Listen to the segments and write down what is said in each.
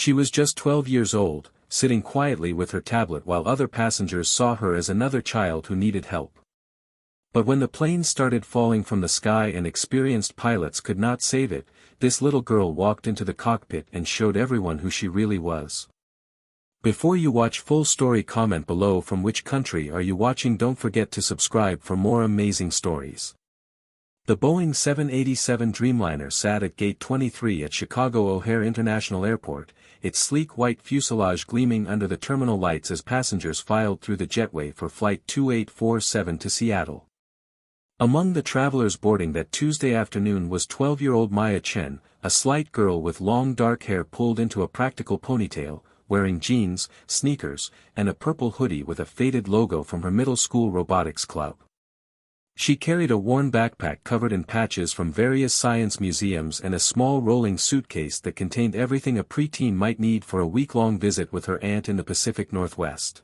She was just 12 years old, sitting quietly with her tablet while other passengers saw her as another child who needed help. But when the plane started falling from the sky and experienced pilots could not save it, this little girl walked into the cockpit and showed everyone who she really was. Before you watch full story, comment below from which country are you watching. Don't forget to subscribe for more amazing stories. The Boeing 787 Dreamliner sat at Gate 23 at Chicago O'Hare International Airport, its sleek white fuselage gleaming under the terminal lights as passengers filed through the jetway for Flight 2847 to Seattle. Among the travelers boarding that Tuesday afternoon was 12-year-old Maya Chen, a slight girl with long dark hair pulled into a practical ponytail, wearing jeans, sneakers, and a purple hoodie with a faded logo from her middle school robotics club. She carried a worn backpack covered in patches from various science museums and a small rolling suitcase that contained everything a preteen might need for a week-long visit with her aunt in the Pacific Northwest.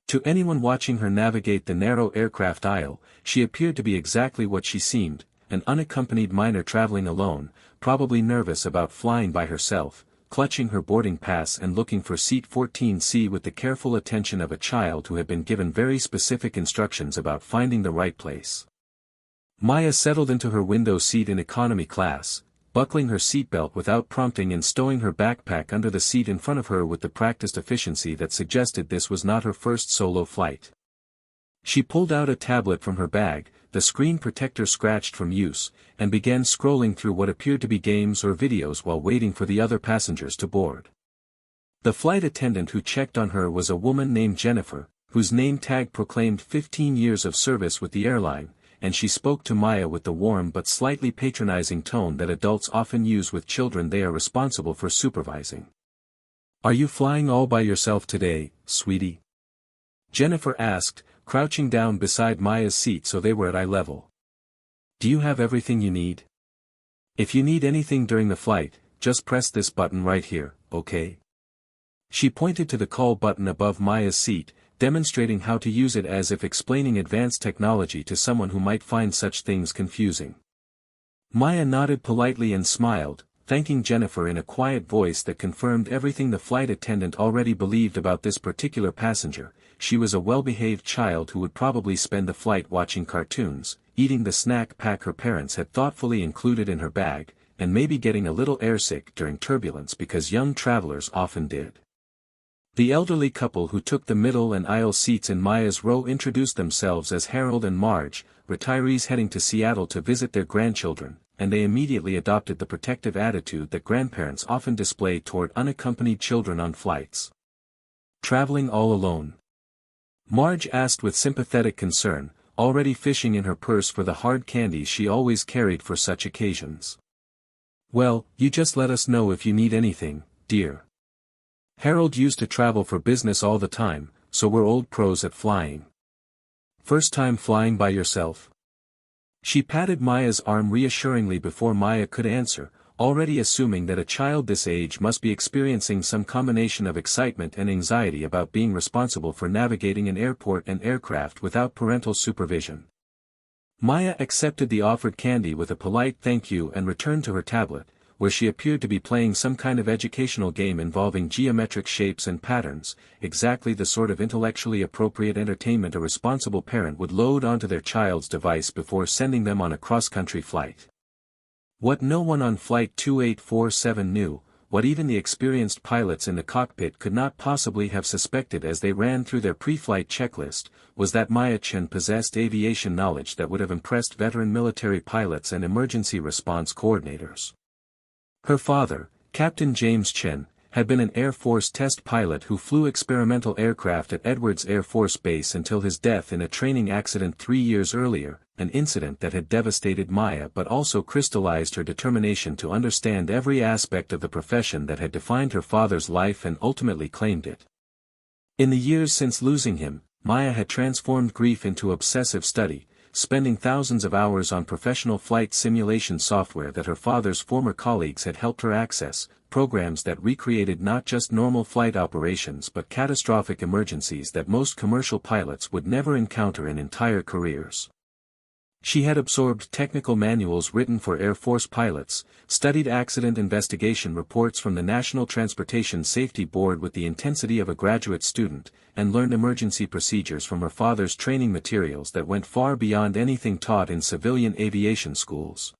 To anyone watching her navigate the narrow aircraft aisle, she appeared to be exactly what she seemed, an unaccompanied minor traveling alone, probably nervous about flying by herself, clutching her boarding pass and looking for seat 14C with the careful attention of a child who had been given very specific instructions about finding the right place. Maya settled into her window seat in economy class, buckling her seatbelt without prompting and stowing her backpack under the seat in front of her with the practiced efficiency that suggested this was not her first solo flight. She pulled out a tablet from her bag, the screen protector scratched from use, and began scrolling through what appeared to be games or videos while waiting for the other passengers to board. The flight attendant who checked on her was a woman named Jennifer, whose name tag proclaimed 15 years of service with the airline, and she spoke to Maya with the warm but slightly patronizing tone that adults often use with children they are responsible for supervising. "Are you flying all by yourself today, sweetie?" Jennifer asked, crouching down beside Maya's seat so they were at eye level. "Do you have everything you need? If you need anything during the flight, just press this button right here, okay?" She pointed to the call button above Maya's seat, demonstrating how to use it as if explaining advanced technology to someone who might find such things confusing. Maya nodded politely and smiled, thanking Jennifer in a quiet voice that confirmed everything the flight attendant already believed about this particular passenger. She was a well-behaved child who would probably spend the flight watching cartoons, eating the snack pack her parents had thoughtfully included in her bag, and maybe getting a little airsick during turbulence because young travelers often did. The elderly couple who took the middle and aisle seats in Maya's row introduced themselves as Harold and Marge, retirees heading to Seattle to visit their grandchildren, and they immediately adopted the protective attitude that grandparents often display toward unaccompanied children on flights. "Traveling all alone?" Marge asked with sympathetic concern, already fishing in her purse for the hard candies she always carried for such occasions. "Well, you just let us know if you need anything, dear. Harold used to travel for business all the time, so we're old pros at flying." "First time flying by yourself?" She patted Maya's arm reassuringly before Maya could answer, already assuming that a child this age must be experiencing some combination of excitement and anxiety about being responsible for navigating an airport and aircraft without parental supervision. Maya accepted the offered candy with a polite thank you and returned to her tablet, where she appeared to be playing some kind of educational game involving geometric shapes and patterns, exactly the sort of intellectually appropriate entertainment a responsible parent would load onto their child's device before sending them on a cross-country flight. What no one on Flight 2847 knew, what even the experienced pilots in the cockpit could not possibly have suspected as they ran through their pre-flight checklist, was that Maya Chen possessed aviation knowledge that would have impressed veteran military pilots and emergency response coordinators. Her father, Captain James Chen, had been an Air Force test pilot who flew experimental aircraft at Edwards Air Force Base until his death in a training accident 3 years earlier, an incident that had devastated Maya but also crystallized her determination to understand every aspect of the profession that had defined her father's life and ultimately claimed it. In the years since losing him, Maya had transformed grief into obsessive study, spending thousands of hours on professional flight simulation software that her father's former colleagues had helped her access, programs that recreated not just normal flight operations but catastrophic emergencies that most commercial pilots would never encounter in entire careers. She had absorbed technical manuals written for Air Force pilots, studied accident investigation reports from the National Transportation Safety Board with the intensity of a graduate student, and learned emergency procedures from her father's training materials that went far beyond anything taught in civilian aviation schools.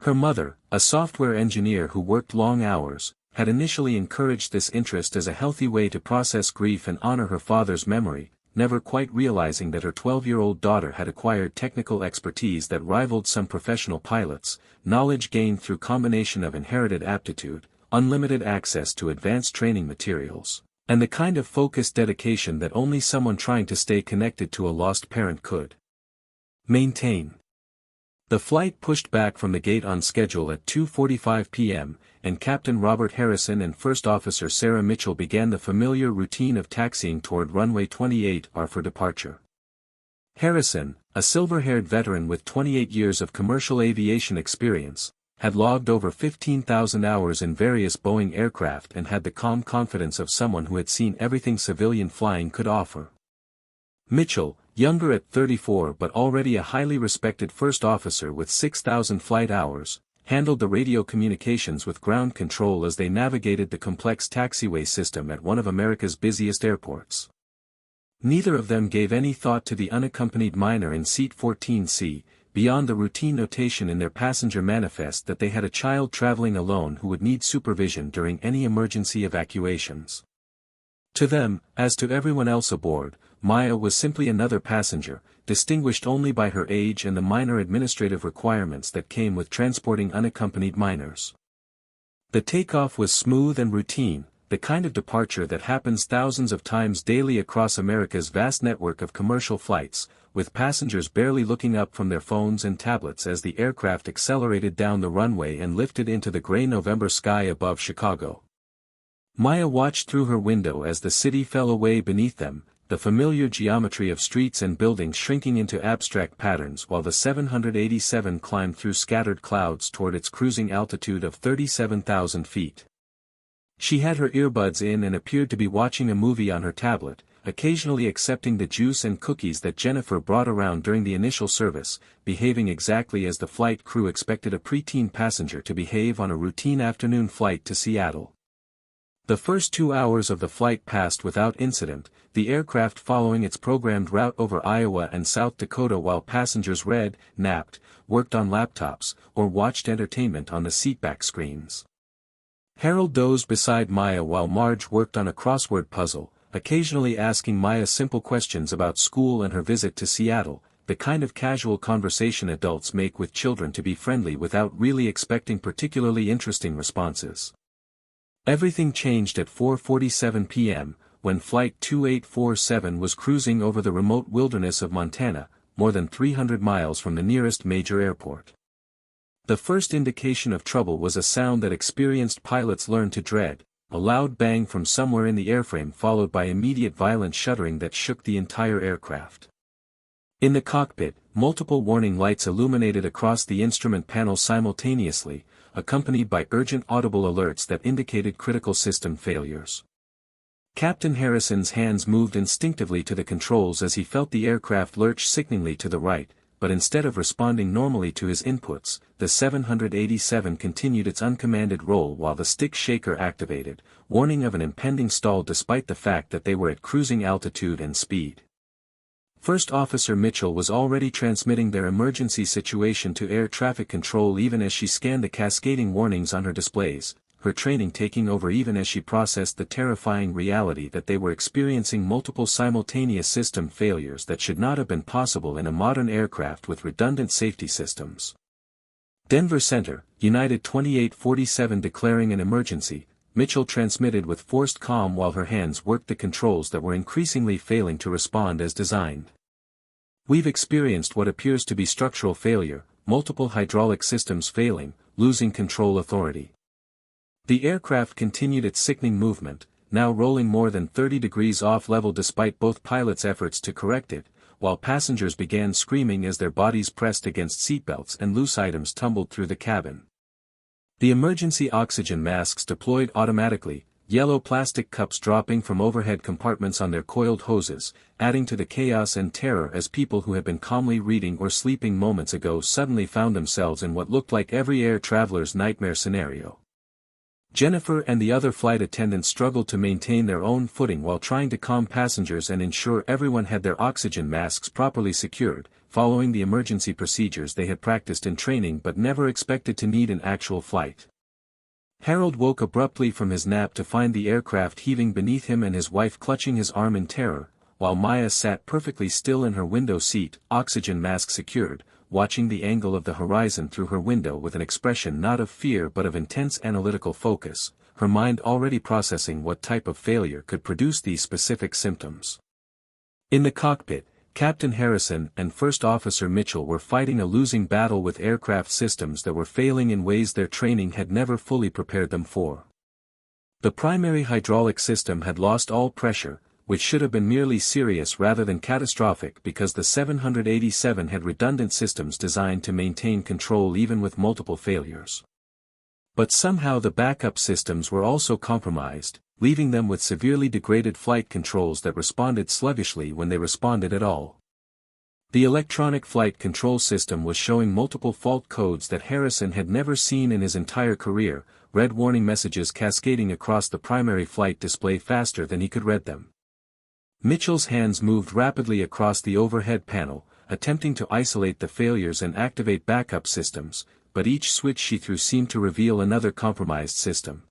Her mother, a software engineer who worked long hours, had initially encouraged this interest as a healthy way to process grief and honor her father's memory, never quite realizing that her 12-year-old daughter had acquired technical expertise that rivaled some professional pilots, knowledge gained through combination of inherited aptitude, unlimited access to advanced training materials, and the kind of focused dedication that only someone trying to stay connected to a lost parent could maintain. The flight pushed back from the gate on schedule at 2:45 p.m., and Captain Robert Harrison and First Officer Sarah Mitchell began the familiar routine of taxiing toward runway 28R for departure. Harrison, a silver-haired veteran with 28 years of commercial aviation experience, had logged over 15,000 hours in various Boeing aircraft and had the calm confidence of someone who had seen everything civilian flying could offer. Mitchell, younger at 34 but already a highly respected first officer with 6,000 flight hours, handled the radio communications with ground control as they navigated the complex taxiway system at one of America's busiest airports. Neither of them gave any thought to the unaccompanied minor in seat 14C, beyond the routine notation in their passenger manifest that they had a child traveling alone who would need supervision during any emergency evacuations. To them, as to everyone else aboard, Maya was simply another passenger, distinguished only by her age and the minor administrative requirements that came with transporting unaccompanied minors. The takeoff was smooth and routine, the kind of departure that happens thousands of times daily across America's vast network of commercial flights, with passengers barely looking up from their phones and tablets as the aircraft accelerated down the runway and lifted into the gray November sky above Chicago. Maya watched through her window as the city fell away beneath them, the familiar geometry of streets and buildings shrinking into abstract patterns while the 787 climbed through scattered clouds toward its cruising altitude of 37,000 feet. She had her earbuds in and appeared to be watching a movie on her tablet, occasionally accepting the juice and cookies that Jennifer brought around during the initial service, behaving exactly as the flight crew expected a preteen passenger to behave on a routine afternoon flight to Seattle. The first 2 hours of the flight passed without incident, the aircraft following its programmed route over Iowa and South Dakota while passengers read, napped, worked on laptops, or watched entertainment on the seatback screens. Harold dozed beside Maya while Marge worked on a crossword puzzle, occasionally asking Maya simple questions about school and her visit to Seattle, the kind of casual conversation adults make with children to be friendly without really expecting particularly interesting responses. Everything changed at 4:47 p.m., when Flight 2847 was cruising over the remote wilderness of Montana, more than 300 miles from the nearest major airport. The first indication of trouble was a sound that experienced pilots learned to dread, a loud bang from somewhere in the airframe followed by immediate violent shuddering that shook the entire aircraft. In the cockpit, multiple warning lights illuminated across the instrument panel simultaneously, accompanied by urgent audible alerts that indicated critical system failures. Captain Harrison's hands moved instinctively to the controls as he felt the aircraft lurch sickeningly to the right, but instead of responding normally to his inputs, the 787 continued its uncommanded roll while the stick shaker activated, warning of an impending stall despite the fact that they were at cruising altitude and speed. First Officer Mitchell was already transmitting their emergency situation to air traffic control even as she scanned the cascading warnings on her displays, her training taking over even as she processed the terrifying reality that they were experiencing multiple simultaneous system failures that should not have been possible in a modern aircraft with redundant safety systems. Denver Center, United 2847 declaring an emergency, Mitchell transmitted with forced calm while her hands worked the controls that were increasingly failing to respond as designed. We've experienced what appears to be structural failure, multiple hydraulic systems failing, losing control authority. The aircraft continued its sickening movement, now rolling more than 30 degrees off level despite both pilots' efforts to correct it, while passengers began screaming as their bodies pressed against seatbelts and loose items tumbled through the cabin. The emergency oxygen masks deployed automatically, yellow plastic cups dropping from overhead compartments on their coiled hoses, adding to the chaos and terror as people who had been calmly reading or sleeping moments ago suddenly found themselves in what looked like every air traveler's nightmare scenario. Jennifer and the other flight attendants struggled to maintain their own footing while trying to calm passengers and ensure everyone had their oxygen masks properly secured, following the emergency procedures they had practiced in training but never expected to need in actual flight. Harold woke abruptly from his nap to find the aircraft heaving beneath him and his wife clutching his arm in terror, while Maya sat perfectly still in her window seat, oxygen mask secured, watching the angle of the horizon through her window with an expression not of fear but of intense analytical focus, her mind already processing what type of failure could produce these specific symptoms. In the cockpit, Captain Harrison and First Officer Mitchell were fighting a losing battle with aircraft systems that were failing in ways their training had never fully prepared them for. The primary hydraulic system had lost all pressure, which should have been merely serious rather than catastrophic because the 787 had redundant systems designed to maintain control even with multiple failures. But somehow the backup systems were also compromised, leaving them with severely degraded flight controls that responded sluggishly when they responded at all. The electronic flight control system was showing multiple fault codes that Harrison had never seen in his entire career, red warning messages cascading across the primary flight display faster than he could read them. Mitchell's hands moved rapidly across the overhead panel, attempting to isolate the failures and activate backup systems, but each switch she threw seemed to reveal another compromised system.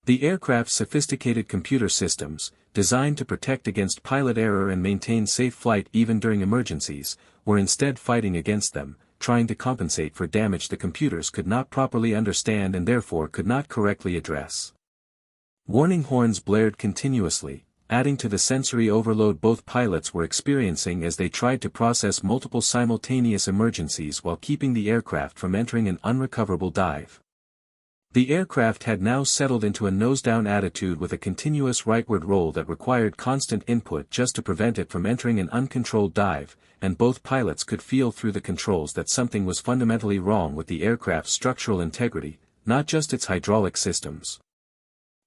The aircraft's sophisticated computer systems, designed to protect against pilot error and maintain safe flight even during emergencies, were instead fighting against them, trying to compensate for damage the computers could not properly understand and therefore could not correctly address. Warning horns blared continuously, adding to the sensory overload both pilots were experiencing as they tried to process multiple simultaneous emergencies while keeping the aircraft from entering an unrecoverable dive. The aircraft had now settled into a nose-down attitude with a continuous rightward roll that required constant input just to prevent it from entering an uncontrolled dive, and both pilots could feel through the controls that something was fundamentally wrong with the aircraft's structural integrity, not just its hydraulic systems.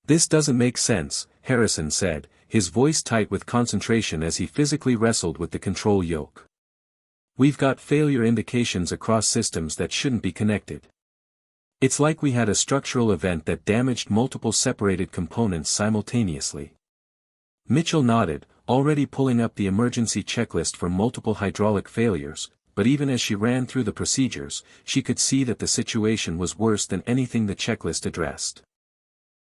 "This doesn't make sense," Harrison said, his voice tight with concentration as he physically wrestled with the control yoke. "We've got failure indications across systems that shouldn't be connected. It's like we had a structural event that damaged multiple separated components simultaneously." Mitchell nodded, already pulling up the emergency checklist for multiple hydraulic failures, but even as she ran through the procedures, she could see that the situation was worse than anything the checklist addressed.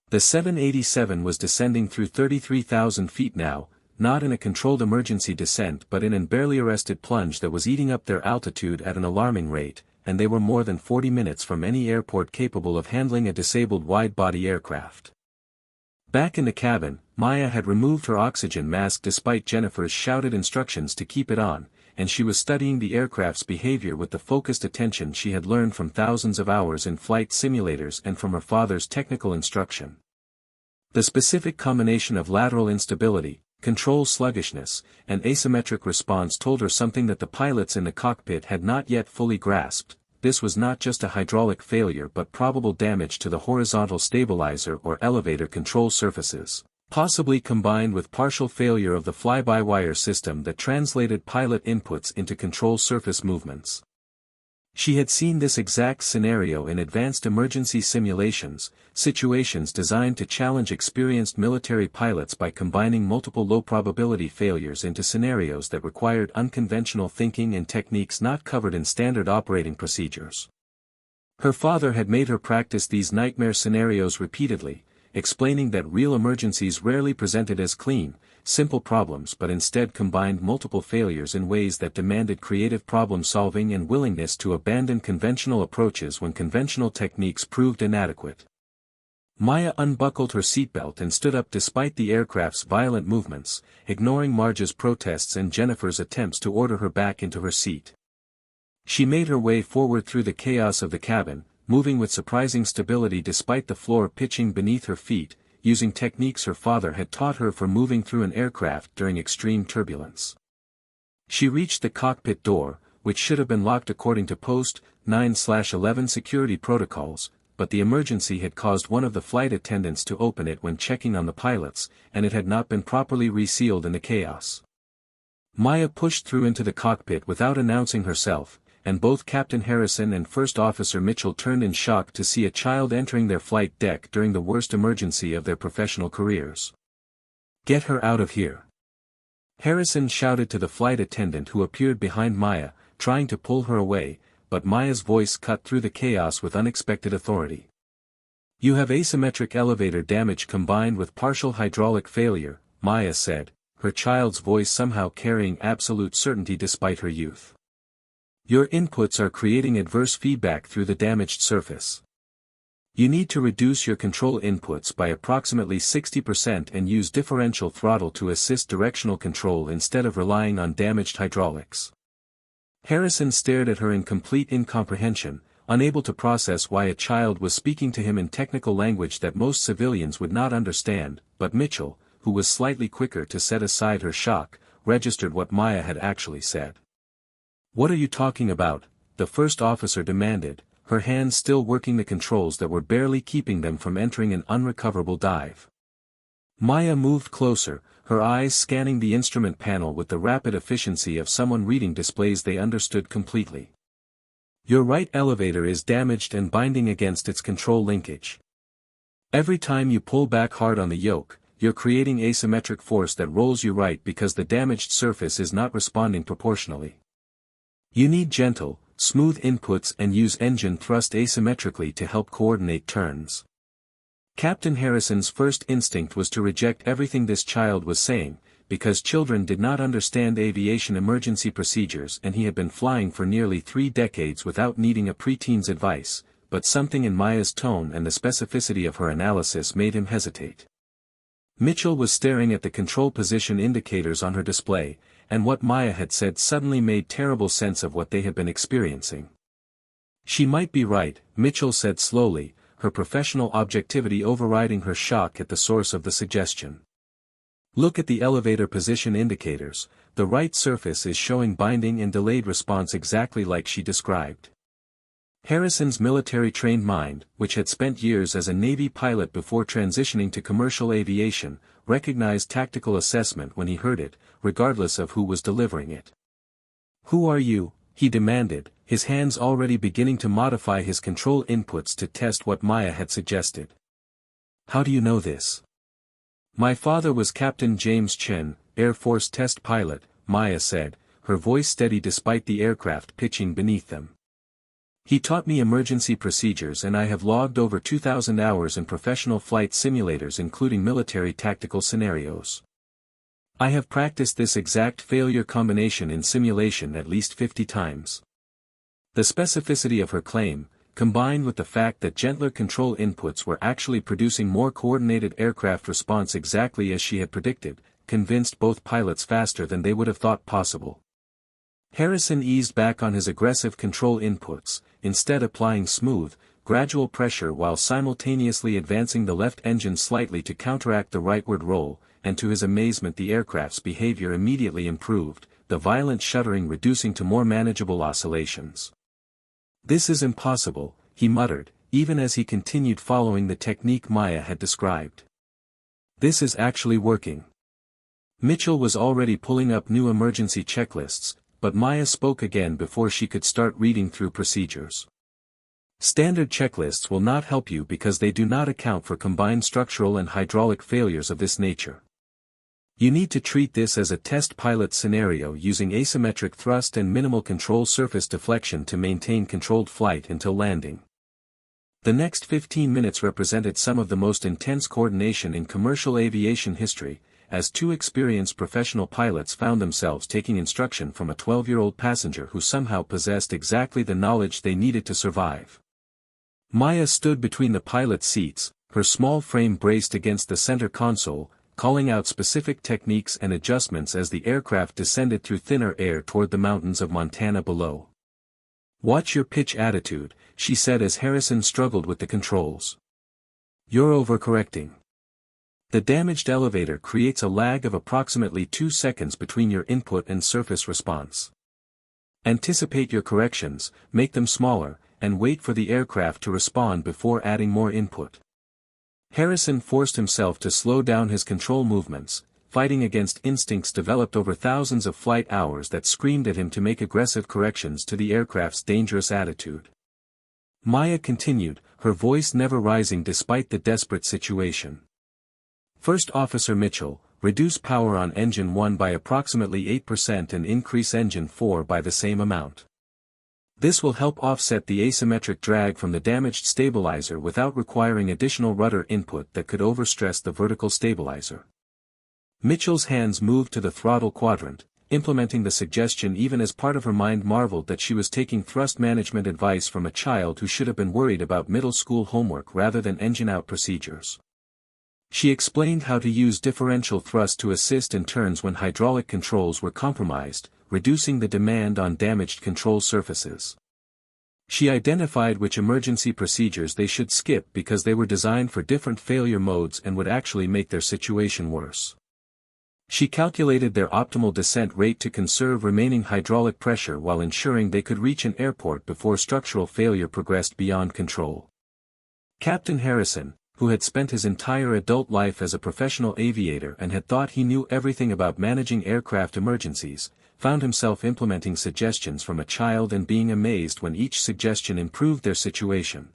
The 787 was descending through 33,000 feet now, not in a controlled emergency descent but in an barely arrested plunge that was eating up their altitude at an alarming rate, and they were more than 40 minutes from any airport capable of handling a disabled wide-body aircraft. Back in the cabin, Maya had removed her oxygen mask despite Jennifer's shouted instructions to keep it on, and she was studying the aircraft's behavior with the focused attention she had learned from thousands of hours in flight simulators and from her father's technical instruction. The specific combination of lateral instability, control sluggishness, and asymmetric response told her something that the pilots in the cockpit had not yet fully grasped. This was not just a hydraulic failure but probable damage to the horizontal stabilizer or elevator control surfaces, possibly combined with partial failure of the fly-by-wire system that translated pilot inputs into control surface movements. She had seen this exact scenario in advanced emergency simulations, situations designed to challenge experienced military pilots by combining multiple low-probability failures into scenarios that required unconventional thinking and techniques not covered in standard operating procedures. Her father had made her practice these nightmare scenarios repeatedly, explaining that real emergencies rarely presented as clean, simple problems but instead combined multiple failures in ways that demanded creative problem-solving and willingness to abandon conventional approaches when conventional techniques proved inadequate. Maya unbuckled her seatbelt and stood up despite the aircraft's violent movements, ignoring Marge's protests and Jennifer's attempts to order her back into her seat. She made her way forward through the chaos of the cabin, moving with surprising stability despite the floor pitching beneath her feet, using techniques her father had taught her for moving through an aircraft during extreme turbulence. She reached the cockpit door, which should have been locked according to Post 9/11 security protocols, but the emergency had caused one of the flight attendants to open it when checking on the pilots, and it had not been properly resealed in the chaos. Maya pushed through into the cockpit without announcing herself, and both Captain Harrison and First Officer Mitchell turned in shock to see a child entering their flight deck during the worst emergency of their professional careers. "Get her out of here!" Harrison shouted to the flight attendant who appeared behind Maya, trying to pull her away, but Maya's voice cut through the chaos with unexpected authority. "You have asymmetric elevator damage combined with partial hydraulic failure," Maya said, her child's voice somehow carrying absolute certainty despite her youth. "Your inputs are creating adverse feedback through the damaged surface. You need to reduce your control inputs by approximately 60% and use differential throttle to assist directional control instead of relying on damaged hydraulics." Harrison stared at her in complete incomprehension, unable to process why a child was speaking to him in technical language that most civilians would not understand, but Mitchell, who was slightly quicker to set aside her shock, registered what Maya had actually said. "What are you talking about?" the first officer demanded, her hands still working the controls that were barely keeping them from entering an unrecoverable dive. Maya moved closer, her eyes scanning the instrument panel with the rapid efficiency of someone reading displays they understood completely. "Your right elevator is damaged and binding against its control linkage. Every time you pull back hard on the yoke, you're creating asymmetric force that rolls you right because the damaged surface is not responding proportionally. You need gentle, smooth inputs and use engine thrust asymmetrically to help coordinate turns." Captain Harrison's first instinct was to reject everything this child was saying, because children did not understand aviation emergency procedures and he had been flying for nearly 3 decades without needing a preteen's advice, but something in Maya's tone and the specificity of her analysis made him hesitate. Mitchell was staring at the control position indicators on her display, and what Maya had said suddenly made terrible sense of what they had been experiencing. "She might be right," Mitchell said slowly, her professional objectivity overriding her shock at the source of the suggestion. "Look at the elevator position indicators, the right surface is showing binding and delayed response exactly like she described." Harrison's military-trained mind, which had spent years as a Navy pilot before transitioning to commercial aviation, recognized tactical assessment when he heard it, regardless of who was delivering it. "Who are you?" he demanded, his hands already beginning to modify his control inputs to test what Maya had suggested. "How do you know this?" "My father was Captain James Chen, Air Force test pilot," Maya said, her voice steady despite the aircraft pitching beneath them. "He taught me emergency procedures and I have logged over 2,000 hours in professional flight simulators including military tactical scenarios. I have practiced this exact failure combination in simulation at least 50 times. The specificity of her claim, combined with the fact that gentler control inputs were actually producing more coordinated aircraft response exactly as she had predicted, convinced both pilots faster than they would have thought possible. Harrison eased back on his aggressive control inputs, instead applying smooth, gradual pressure while simultaneously advancing the left engine slightly to counteract the rightward roll, and to his amazement the aircraft's behavior immediately improved, the violent shuddering reducing to more manageable oscillations. "This is impossible," he muttered, even as he continued following the technique Maya had described. "This is actually working." Mitchell was already pulling up new emergency checklists, but Maya spoke again before she could start reading through procedures. "Standard checklists will not help you because they do not account for combined structural and hydraulic failures of this nature. You need to treat this as a test pilot scenario using asymmetric thrust and minimal control surface deflection to maintain controlled flight until landing." The next 15 minutes represented some of the most intense coordination in commercial aviation history, as 2 experienced professional pilots found themselves taking instruction from a 12-year-old passenger who somehow possessed exactly the knowledge they needed to survive. Maya stood between the pilot seats, her small frame braced against the center console, calling out specific techniques and adjustments as the aircraft descended through thinner air toward the mountains of Montana below. "Watch your pitch attitude," she said as Harrison struggled with the controls. "You're overcorrecting. The damaged elevator creates a lag of approximately 2 seconds between your input and surface response. Anticipate your corrections, make them smaller, and wait for the aircraft to respond before adding more input. Harrison forced himself to slow down his control movements, fighting against instincts developed over thousands of flight hours that screamed at him to make aggressive corrections to the aircraft's dangerous attitude. Maya continued, her voice never rising despite the desperate situation. First Officer Mitchell, reduce power on Engine 1 by approximately 8% and increase Engine 4 by the same amount. This will help offset the asymmetric drag from the damaged stabilizer without requiring additional rudder input that could overstress the vertical stabilizer. Mitchell's hands moved to the throttle quadrant, implementing the suggestion even as part of her mind marveled that she was taking thrust management advice from a child who should have been worried about middle school homework rather than engine-out procedures. She explained how to use differential thrust to assist in turns when hydraulic controls were compromised, reducing the demand on damaged control surfaces. She identified which emergency procedures they should skip because they were designed for different failure modes and would actually make their situation worse. She calculated their optimal descent rate to conserve remaining hydraulic pressure while ensuring they could reach an airport before structural failure progressed beyond control. Captain Harrison, who had spent his entire adult life as a professional aviator and had thought he knew everything about managing aircraft emergencies, found himself implementing suggestions from a child and being amazed when each suggestion improved their situation.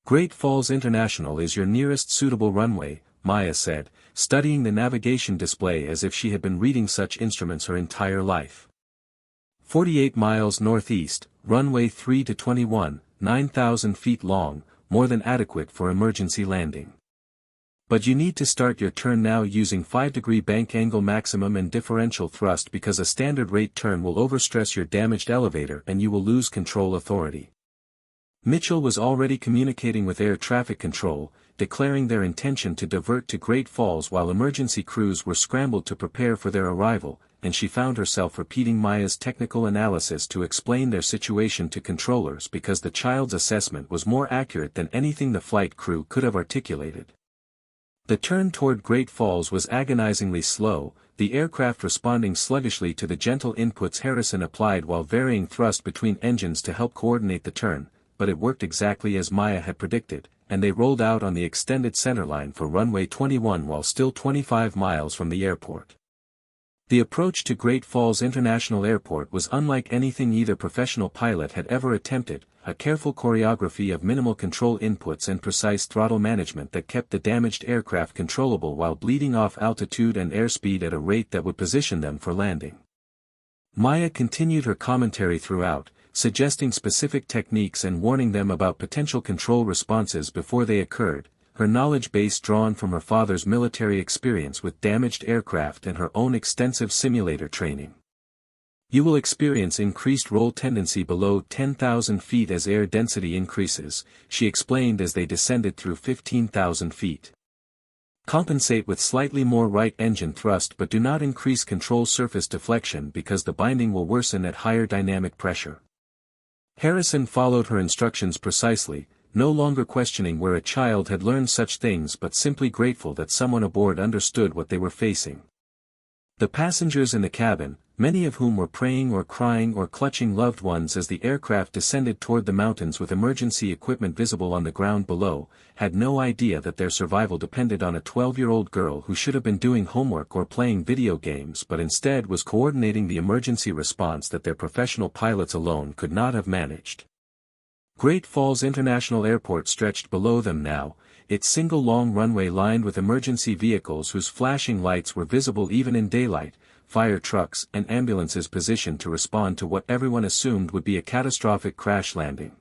Great Falls International is your nearest suitable runway, Maya said, studying the navigation display as if she had been reading such instruments her entire life. 48 miles northeast, runway 3 to 21, 9,000 feet long, more than adequate for emergency landing. But you need to start your turn now using 5-degree bank angle maximum and differential thrust because a standard rate turn will overstress your damaged elevator and you will lose control authority. Mitchell was already communicating with air traffic control, declaring their intention to divert to Great Falls while emergency crews were scrambled to prepare for their arrival, and she found herself repeating Maya's technical analysis to explain their situation to controllers because the child's assessment was more accurate than anything the flight crew could have articulated. The turn toward Great Falls was agonizingly slow, the aircraft responding sluggishly to the gentle inputs Harrison applied while varying thrust between engines to help coordinate the turn, but it worked exactly as Maya had predicted, and they rolled out on the extended centerline for runway 21 while still 25 miles from the airport. The approach to Great Falls International Airport was unlike anything either professional pilot had ever attempted, a careful choreography of minimal control inputs and precise throttle management that kept the damaged aircraft controllable while bleeding off altitude and airspeed at a rate that would position them for landing. Maya continued her commentary throughout, suggesting specific techniques and warning them about potential control responses before they occurred, her knowledge base drawn from her father's military experience with damaged aircraft and her own extensive simulator training. You will experience increased roll tendency below 10,000 feet as air density increases, she explained as they descended through 15,000 feet. Compensate with slightly more right engine thrust but do not increase control surface deflection because the binding will worsen at higher dynamic pressure. Harrison followed her instructions precisely, no longer questioning where a child had learned such things but simply grateful that someone aboard understood what they were facing. The passengers in the cabin, many of whom were praying or crying or clutching loved ones as the aircraft descended toward the mountains with emergency equipment visible on the ground below, had no idea that their survival depended on a 12-year-old girl who should have been doing homework or playing video games but instead was coordinating the emergency response that their professional pilots alone could not have managed. Great Falls International Airport stretched below them now, its single long runway lined with emergency vehicles whose flashing lights were visible even in daylight, fire trucks and ambulances positioned to respond to what everyone assumed would be a catastrophic crash landing.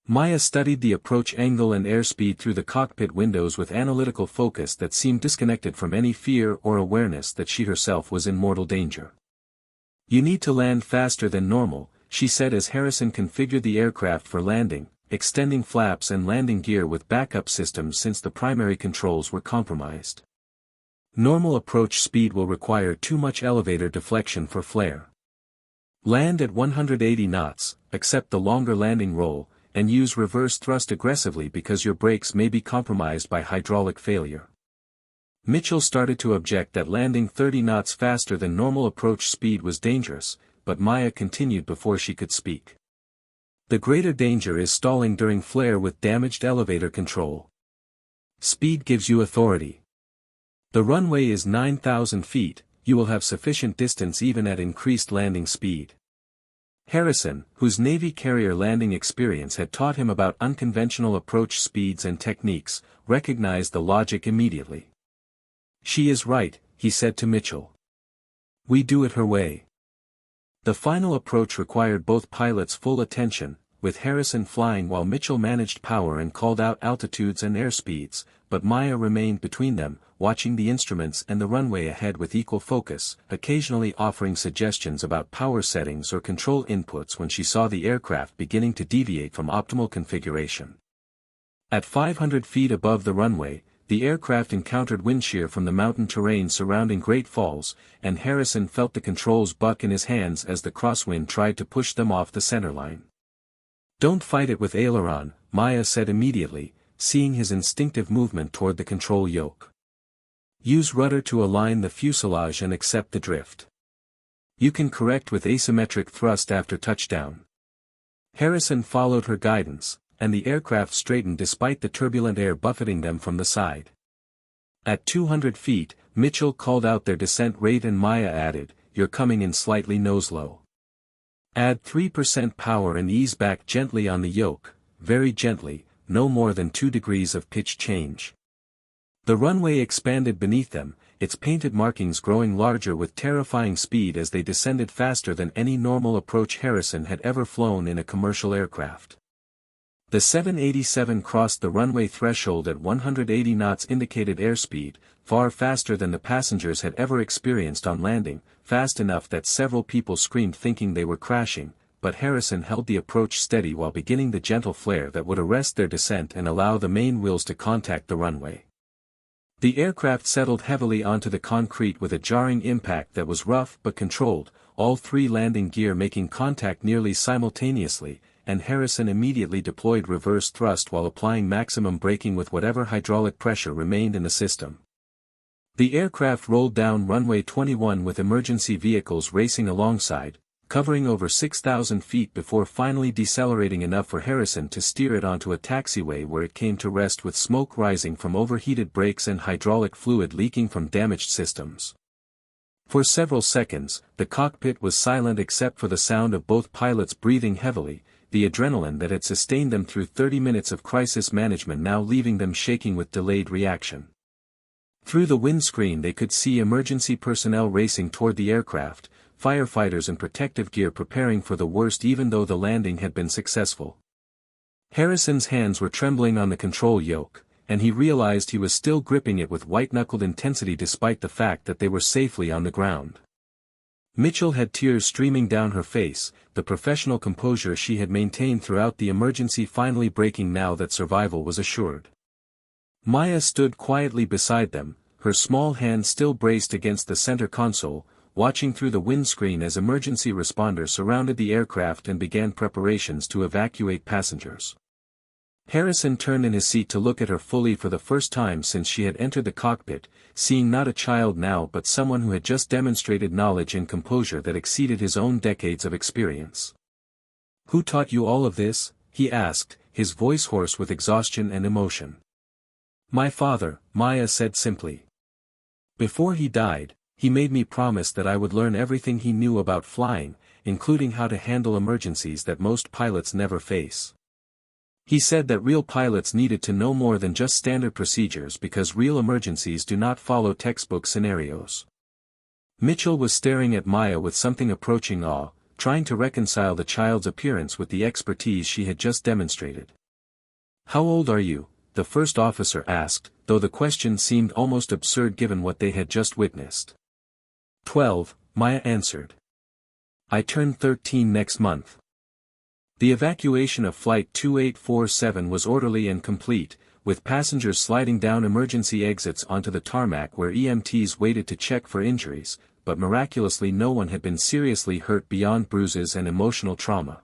Maya studied the approach angle and airspeed through the cockpit windows with analytical focus that seemed disconnected from any fear or awareness that she herself was in mortal danger. You need to land faster than normal, she said as Harrison configured the aircraft for landing, extending flaps and landing gear with backup systems since the primary controls were compromised. Normal approach speed will require too much elevator deflection for flare. Land at 180 knots, accept the longer landing roll, and use reverse thrust aggressively because your brakes may be compromised by hydraulic failure. Mitchell started to object that landing 30 knots faster than normal approach speed was dangerous, but Maya continued before she could speak. The greater danger is stalling during flare with damaged elevator control. Speed gives you authority. The runway is 9,000 feet, you will have sufficient distance even at increased landing speed. Harrison, whose Navy carrier landing experience had taught him about unconventional approach speeds and techniques, recognized the logic immediately. "She is right," he said to Mitchell. "We do it her way." The final approach required both pilots' full attention, with Harrison flying while Mitchell managed power and called out altitudes and airspeeds, but Maya remained between them, watching the instruments and the runway ahead with equal focus, occasionally offering suggestions about power settings or control inputs when she saw the aircraft beginning to deviate from optimal configuration. At 500 feet above the runway, the aircraft encountered wind shear from the mountain terrain surrounding Great Falls, and Harrison felt the controls buck in his hands as the crosswind tried to push them off the centerline. "Don't fight it with aileron," Maya said immediately, seeing his instinctive movement toward the control yoke. "Use rudder to align the fuselage and accept the drift. You can correct with asymmetric thrust after touchdown." Harrison followed her guidance, and the aircraft straightened despite the turbulent air buffeting them from the side. At 200 feet, Mitchell called out their descent rate and Maya added, "You're coming in slightly nose-low. Add 3% power and ease back gently on the yoke, very gently, no more than 2 degrees of pitch change." The runway expanded beneath them, its painted markings growing larger with terrifying speed as they descended faster than any normal approach Harrison had ever flown in a commercial aircraft. The 787 crossed the runway threshold at 180 knots indicated airspeed, far faster than the passengers had ever experienced on landing, fast enough that several people screamed thinking they were crashing, but Harrison held the approach steady while beginning the gentle flare that would arrest their descent and allow the main wheels to contact the runway. The aircraft settled heavily onto the concrete with a jarring impact that was rough but controlled, all 3 landing gear making contact nearly simultaneously, and Harrison immediately deployed reverse thrust while applying maximum braking with whatever hydraulic pressure remained in the system. The aircraft rolled down runway 21 with emergency vehicles racing alongside, covering over 6,000 feet before finally decelerating enough for Harrison to steer it onto a taxiway where it came to rest with smoke rising from overheated brakes and hydraulic fluid leaking from damaged systems. For several seconds, the cockpit was silent except for the sound of both pilots breathing heavily, the adrenaline that had sustained them through 30 minutes of crisis management now leaving them shaking with delayed reaction. Through the windscreen they could see emergency personnel racing toward the aircraft, firefighters in protective gear preparing for the worst even though the landing had been successful. Harrison's hands were trembling on the control yoke, and he realized he was still gripping it with white-knuckled intensity despite the fact that they were safely on the ground. Mitchell had tears streaming down her face, the professional composure she had maintained throughout the emergency finally breaking now that survival was assured. Maya stood quietly beside them, her small hand still braced against the center console, watching through the windscreen as emergency responders surrounded the aircraft and began preparations to evacuate passengers. Harrison turned in his seat to look at her fully for the first time since she had entered the cockpit, seeing not a child now but someone who had just demonstrated knowledge and composure that exceeded his own decades of experience. "Who taught you all of this?" he asked, his voice hoarse with exhaustion and emotion. "My father," Maya said simply. "Before he died, he made me promise that I would learn everything he knew about flying, including how to handle emergencies that most pilots never face. He said that real pilots needed to know more than just standard procedures because real emergencies do not follow textbook scenarios." Mitchell was staring at Maya with something approaching awe, trying to reconcile the child's appearance with the expertise she had just demonstrated. "How old are you?" the first officer asked, though the question seemed almost absurd given what they had just witnessed. 12, Maya answered. "I turn 13 next month." The evacuation of Flight 2847 was orderly and complete, with passengers sliding down emergency exits onto the tarmac where EMTs waited to check for injuries, but miraculously no one had been seriously hurt beyond bruises and emotional trauma.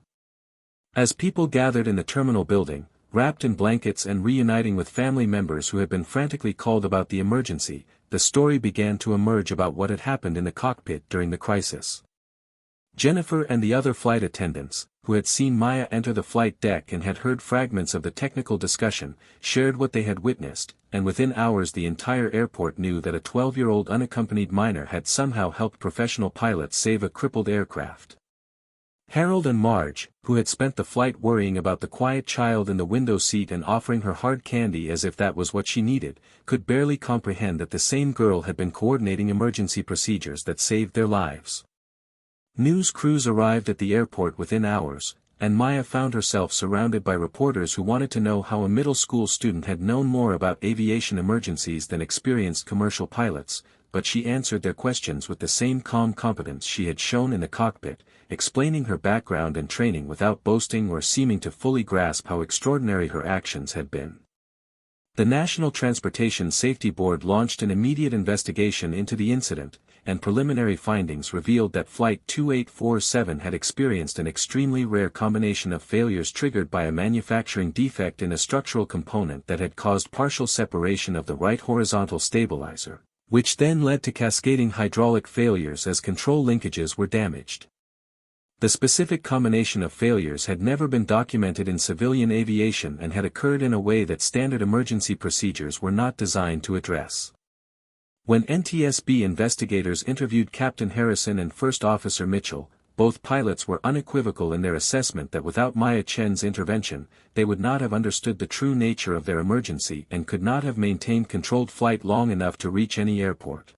As people gathered in the terminal building, wrapped in blankets and reuniting with family members who had been frantically called about the emergency, the story began to emerge about what had happened in the cockpit during the crisis. Jennifer and the other flight attendants, who had seen Maya enter the flight deck and had heard fragments of the technical discussion, shared what they had witnessed, and within hours the entire airport knew that a 12-year-old unaccompanied minor had somehow helped professional pilots save a crippled aircraft. Harold and Marge, who had spent the flight worrying about the quiet child in the window seat and offering her hard candy as if that was what she needed, could barely comprehend that the same girl had been coordinating emergency procedures that saved their lives. News crews arrived at the airport within hours, and Maya found herself surrounded by reporters who wanted to know how a middle school student had known more about aviation emergencies than experienced commercial pilots, but she answered their questions with the same calm competence she had shown in the cockpit, explaining her background and training without boasting or seeming to fully grasp how extraordinary her actions had been. The National Transportation Safety Board launched an immediate investigation into the incident, and preliminary findings revealed that Flight 2847 had experienced an extremely rare combination of failures triggered by a manufacturing defect in a structural component that had caused partial separation of the right horizontal stabilizer, which then led to cascading hydraulic failures as control linkages were damaged. The specific combination of failures had never been documented in civilian aviation and had occurred in a way that standard emergency procedures were not designed to address. When NTSB investigators interviewed Captain Harrison and First Officer Mitchell, both pilots were unequivocal in their assessment that without Maya Chen's intervention, they would not have understood the true nature of their emergency and could not have maintained controlled flight long enough to reach any airport.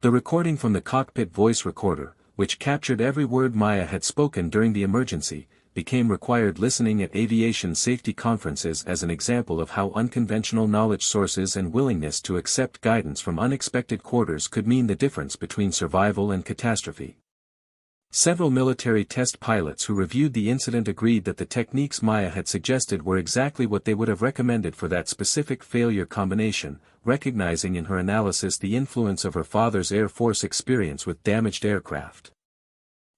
The recording from the cockpit voice recorder, which captured every word Maya had spoken during the emergency, became required listening at aviation safety conferences as an example of how unconventional knowledge sources and willingness to accept guidance from unexpected quarters could mean the difference between survival and catastrophe. Several military test pilots who reviewed the incident agreed that the techniques Maya had suggested were exactly what they would have recommended for that specific failure combination, recognizing in her analysis the influence of her father's Air Force experience with damaged aircraft.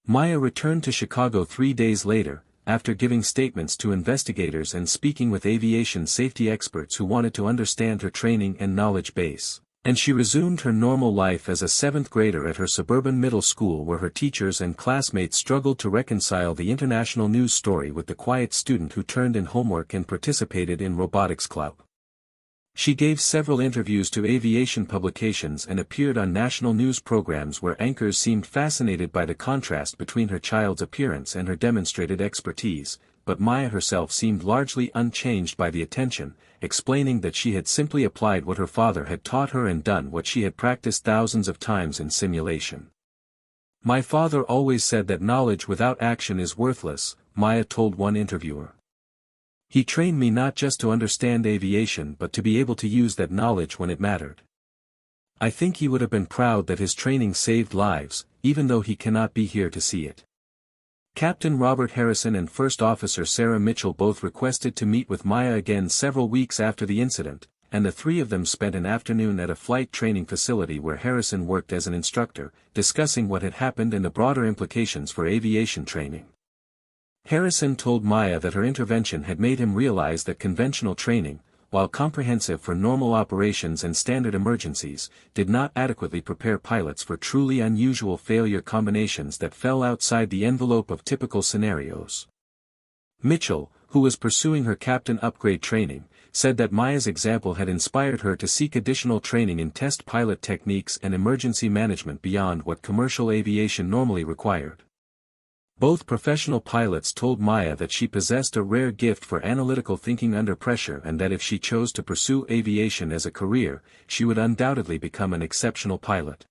Maya returned to Chicago 3 days later, after giving statements to investigators and speaking with aviation safety experts who wanted to understand her training and knowledge base, and she resumed her normal life as a 7th grader at her suburban middle school where her teachers and classmates struggled to reconcile the international news story with the quiet student who turned in homework and participated in robotics club. She gave several interviews to aviation publications and appeared on national news programs where anchors seemed fascinated by the contrast between her child's appearance and her demonstrated expertise, but Maya herself seemed largely unchanged by the attention, explaining that she had simply applied what her father had taught her and done what she had practiced thousands of times in simulation. "My father always said that knowledge without action is worthless," Maya told one interviewer. "He trained me not just to understand aviation but to be able to use that knowledge when it mattered. I think he would have been proud that his training saved lives, even though he cannot be here to see it." Captain Robert Harrison and First Officer Sarah Mitchell both requested to meet with Maya again several weeks after the incident, and the three of them spent an afternoon at a flight training facility where Harrison worked as an instructor, discussing what had happened and the broader implications for aviation training. Harrison told Maya that her intervention had made him realize that conventional training, while comprehensive for normal operations and standard emergencies, did not adequately prepare pilots for truly unusual failure combinations that fell outside the envelope of typical scenarios. Mitchell, who was pursuing her captain upgrade training, said that Maya's example had inspired her to seek additional training in test pilot techniques and emergency management beyond what commercial aviation normally required. Both professional pilots told Maya that she possessed a rare gift for analytical thinking under pressure and that if she chose to pursue aviation as a career, she would undoubtedly become an exceptional pilot.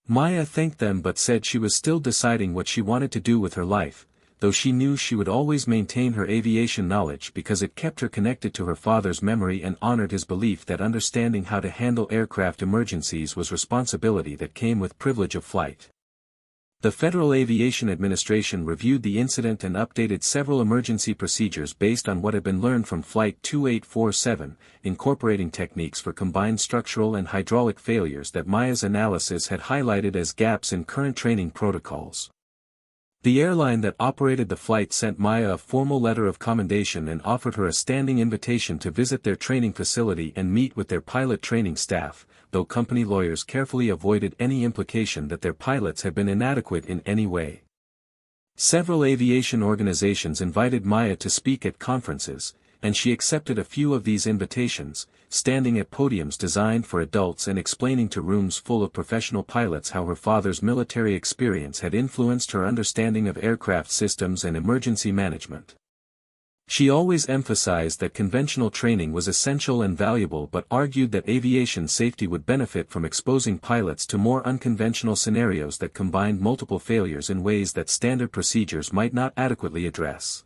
Maya thanked them but said she was still deciding what she wanted to do with her life, though she knew she would always maintain her aviation knowledge because it kept her connected to her father's memory and honored his belief that understanding how to handle aircraft emergencies was responsibility that came with privilege of flight. The Federal Aviation Administration reviewed the incident and updated several emergency procedures based on what had been learned from Flight 2847, incorporating techniques for combined structural and hydraulic failures that Maya's analysis had highlighted as gaps in current training protocols. The airline that operated the flight sent Maya a formal letter of commendation and offered her a standing invitation to visit their training facility and meet with their pilot training staff, though company lawyers carefully avoided any implication that their pilots had been inadequate in any way. Several aviation organizations invited Maya to speak at conferences, and she accepted a few of these invitations, standing at podiums designed for adults and explaining to rooms full of professional pilots how her father's military experience had influenced her understanding of aircraft systems and emergency management. She always emphasized that conventional training was essential and valuable but argued that aviation safety would benefit from exposing pilots to more unconventional scenarios that combined multiple failures in ways that standard procedures might not adequately address.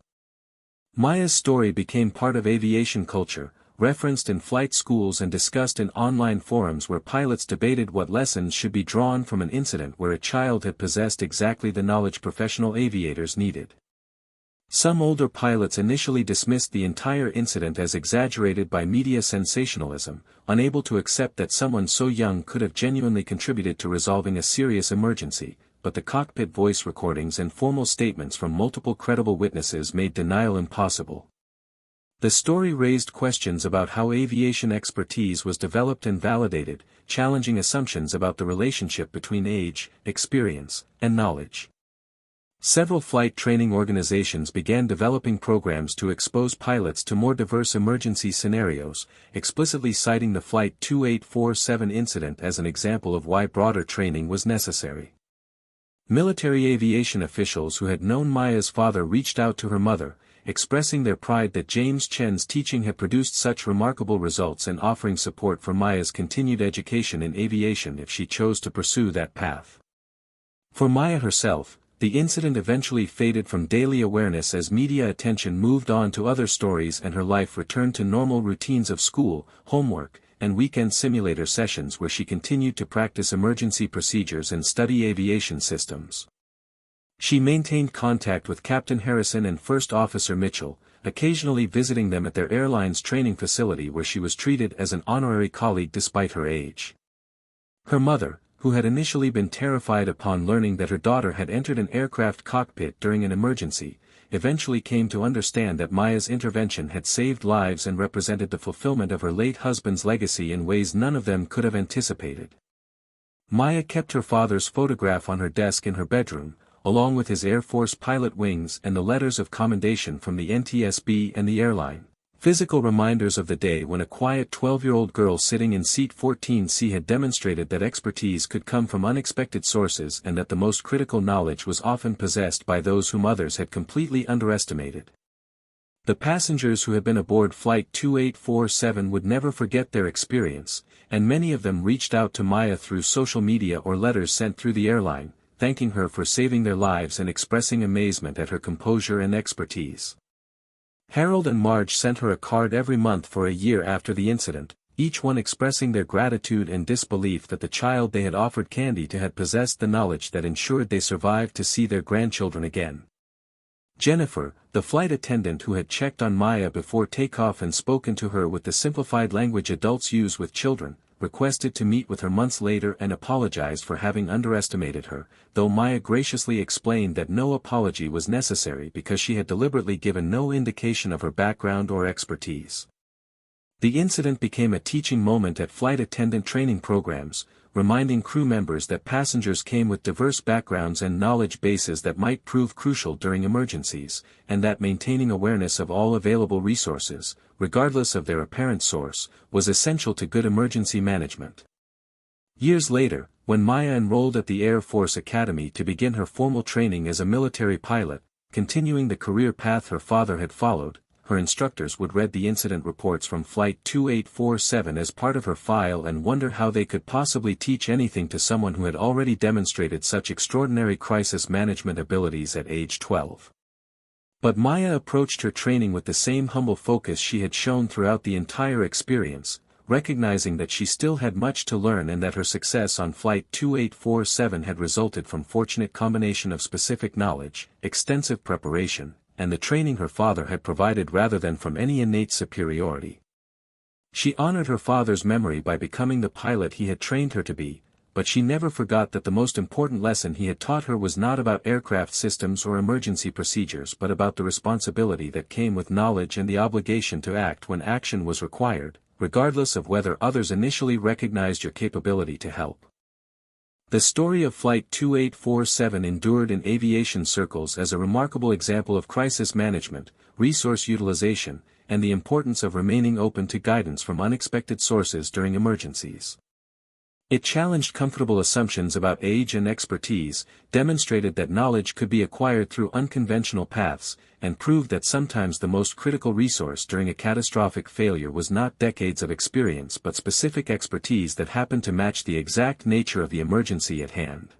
Maya's story became part of aviation culture, referenced in flight schools and discussed in online forums where pilots debated what lessons should be drawn from an incident where a child had possessed exactly the knowledge professional aviators needed. Some older pilots initially dismissed the entire incident as exaggerated by media sensationalism, unable to accept that someone so young could have genuinely contributed to resolving a serious emergency, but the cockpit voice recordings and formal statements from multiple credible witnesses made denial impossible. The story raised questions about how aviation expertise was developed and validated, challenging assumptions about the relationship between age, experience, and knowledge. Several flight training organizations began developing programs to expose pilots to more diverse emergency scenarios, explicitly citing the Flight 2847 incident as an example of why broader training was necessary. Military aviation officials who had known Maya's father reached out to her mother, expressing their pride that James Chen's teaching had produced such remarkable results and offering support for Maya's continued education in aviation if she chose to pursue that path. For Maya herself, the incident eventually faded from daily awareness as media attention moved on to other stories and her life returned to normal routines of school, homework, and weekend simulator sessions where she continued to practice emergency procedures and study aviation systems. She maintained contact with Captain Harrison and First Officer Mitchell, occasionally visiting them at their airline's training facility where she was treated as an honorary colleague despite her age. Her mother, who had initially been terrified upon learning that her daughter had entered an aircraft cockpit during an emergency, eventually came to understand that Maya's intervention had saved lives and represented the fulfillment of her late husband's legacy in ways none of them could have anticipated. Maya kept her father's photograph on her desk in her bedroom, along with his Air Force pilot wings and the letters of commendation from the NTSB and the airline. Physical reminders of the day when a quiet 12-year-old girl sitting in seat 14C had demonstrated that expertise could come from unexpected sources and that the most critical knowledge was often possessed by those whom others had completely underestimated. The passengers who had been aboard Flight 2847 would never forget their experience, and many of them reached out to Maya through social media or letters sent through the airline, thanking her for saving their lives and expressing amazement at her composure and expertise. Harold and Marge sent her a card every month for a year after the incident, each one expressing their gratitude and disbelief that the child they had offered candy to had possessed the knowledge that ensured they survived to see their grandchildren again. Jennifer, the flight attendant who had checked on Maya before takeoff and spoken to her with the simplified language adults use with children, requested to meet with her months later and apologized for having underestimated her, though Maya graciously explained that no apology was necessary because she had deliberately given no indication of her background or expertise. The incident became a teaching moment at flight attendant training programs, reminding crew members that passengers came with diverse backgrounds and knowledge bases that might prove crucial during emergencies, and that maintaining awareness of all available resources, regardless of their apparent source, was essential to good emergency management. Years later, when Maya enrolled at the Air Force Academy to begin her formal training as a military pilot, continuing the career path her father had followed, her instructors would read the incident reports from Flight 2847 as part of her file and wonder how they could possibly teach anything to someone who had already demonstrated such extraordinary crisis management abilities at age 12. But Maya approached her training with the same humble focus she had shown throughout the entire experience, recognizing that she still had much to learn and that her success on Flight 2847 had resulted from fortunate combination of specific knowledge, extensive preparation, and the training her father had provided rather than from any innate superiority. She honored her father's memory by becoming the pilot he had trained her to be, but she never forgot that the most important lesson he had taught her was not about aircraft systems or emergency procedures but about the responsibility that came with knowledge and the obligation to act when action was required, regardless of whether others initially recognized your capability to help. The story of Flight 2847 endured in aviation circles as a remarkable example of crisis management, resource utilization, and the importance of remaining open to guidance from unexpected sources during emergencies. It challenged comfortable assumptions about age and expertise, demonstrated that knowledge could be acquired through unconventional paths, and proved that sometimes the most critical resource during a catastrophic failure was not decades of experience but specific expertise that happened to match the exact nature of the emergency at hand.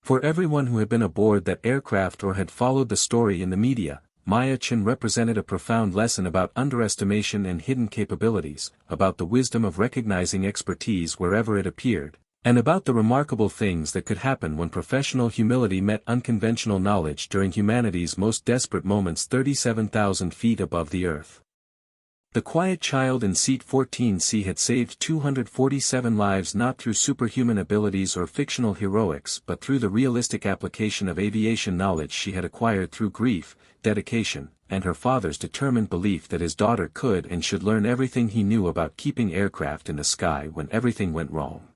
For everyone who had been aboard that aircraft or had followed the story in the media, Maya Chen represented a profound lesson about underestimation and hidden capabilities, about the wisdom of recognizing expertise wherever it appeared, and about the remarkable things that could happen when professional humility met unconventional knowledge during humanity's most desperate moments 37,000 feet above the earth. The quiet child in seat 14C had saved 247 lives not through superhuman abilities or fictional heroics but through the realistic application of aviation knowledge she had acquired through grief, dedication, and her father's determined belief that his daughter could and should learn everything he knew about keeping aircraft in the sky when everything went wrong.